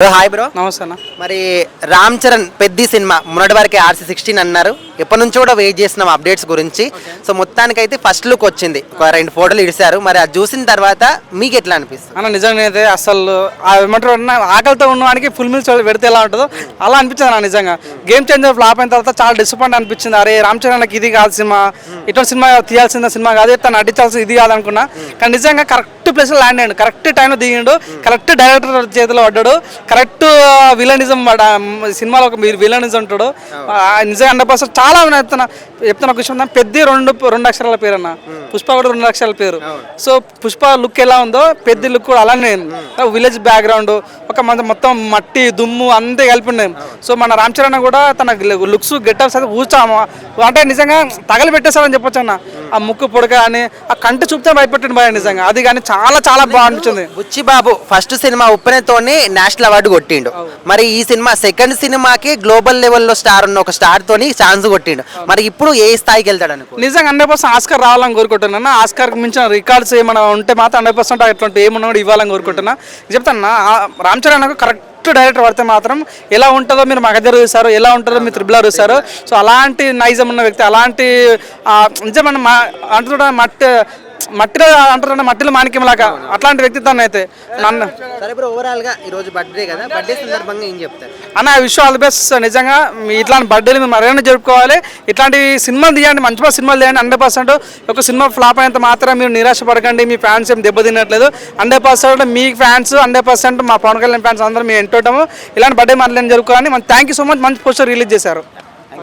Hi bro. నమస్తే అన్న. మరి రామ్ చరణ్ పెద్ద సినిమా మొన్నటి వరకే RC16 అన్నారు. ఎప్పటి నుంచి కూడా వెయిట్ చేస్తున్నాం అప్డేట్స్ గురించి. సో మొత్తానికైతే ఫస్ట్ లుక్ వచ్చింది, ఒక 2 ఫోటోలు ఇడిచారు. మరి అది చూసిన తర్వాత మీకు ఎట్లా అనిపిస్తుంది అన్న? నిజంగా అయితే అసలు ఏమంటారు, ఆకలితో ఉన్నవాడికి ఫుల్ మీల్స్ పెడితే ఎలా ఉంటుందో అలా అనిపించింది అన్న. నిజంగా గేమ్ చేంజర్ ఫ్లాప్ అయిన తర్వాత చాలా డిసప్పాయింట్ అనిపించింది. అరే రామ్ చరణ్కి ఇది కాదు సినిమా, ఇటువంటి సినిమా తీయాల్సిన సినిమా కాదు, తను నటించాల్సిన ఇది కాదు అనుకున్నా. కానీ నిజంగా కరెక్ట్ ప్లేస్లో ల్యాండ్ అయ్యాడు, కరెక్ట్ టైంలో దిగిండు, కరెక్ట్ డైరెక్టర్ చేతిలో పడ్డాడు, కరెక్ట్ విలనిజం సినిమాలో ఒక మీరు విలనిజం ఉంటాడు. నిజంగా 100% చాలా చెప్తున్నా ఒక విషయం. పెద్ద రెండు అక్షరాల పేరు అన్న, పుష్ప కూడా 2 అక్షరాల పేరు. సో పుష్ప లుక్ ఎలా ఉందో పెద్ద లుక్ కూడా అలానే విలేజ్ బ్యాక్గ్రౌండ్, ఒక మొత్తం మట్టి దుమ్ము అంతే కలిపి ఉన్నాయి. సో మన రామ్ చరణ్ కూడా తన లుక్స్ గెటప్స్ అయితే ఊచాము అంటే నిజంగా తగలి పెట్టేశారని చెప్పొచ్చు అన్న. ఆ ముక్కు పొడక అని ఆ కంటి చూపితే భయపెట్టింది భయ నిజంగా. అది కానీ చాలా చాలా బాగా అనిపించింది. బుచ్చిబాబు ఫస్ట్ సినిమా ఉప్పెనతోనే నేషనల్ అవార్డు కొట్టిండు. మరి ఈ సినిమా సెకండ్ సినిమాకి గ్లోబల్ లెవెల్లో స్టార్ ఉన్న ఒక స్టార్ తోని ఛాన్స్ కొట్టిండు. మరి ఇప్పుడు ఏ స్థాయికి వెళ్తాడు అనుకో? నిజంగా 100% ఆస్కార్ రావాలని కోరుకుంటున్నా. ఆస్కార్కి మించిన రికార్డ్స్ ఏమైనా ఉంటే మాత్రం 100% అట్లాంటి ఏమన్నా కూడా ఇవ్వాలని కోరుకుంటున్నా. చెప్తాను, రామ్ చరణ్ కరెక్ట్ డైరెక్టర్ పడితే మాత్రం ఎలా ఉంటుందో మీరు మగధర్ చూసారు, ఎలా ఉంటుందో మీరు త్రిబుల్ చూసారు. సో అలాంటి నైజం ఉన్న వ్యక్తి, అలాంటి నిజమైన అంటున్నా మట్టిలో అంటారు, మట్టిలో మాణిక్యం లాగా అట్లాంటి వ్యక్తిత్వాన్ని అయితే నన్ను. సరే బ్రో, ఓవరాల్ గా ఈ రోజు బర్త్డే కదా, బర్త్డే సందర్భంగా ఏం చెప్తారు అన్న? Wish all the best. నిజంగా ఇట్లాంటి బర్త్డేలు మీరు మరైనా జరుపుకోవాలి, ఇట్లాంటి సినిమాలు తీయండి, మంచి సినిమాలు తీయండి. 100% ఒక సినిమా ఫ్లాప్ అయినంత మాత్రం మీరు నిరాశపడకండి, మీ ఫ్యాన్స్ ఏం దెబ్బతినట్లేదు. 100% మీ ఫ్యాన్స్, 100% మా పవన్ కళ్యాణ్ ఫ్యాన్స్ అందరూ మేము ఎంటోటాము. ఇలాంటి బర్త్డే మాటలు జరుపుకోవాలని. Thank you so much. మంచి పోస్టర్ రిలీజ్ చేశారు.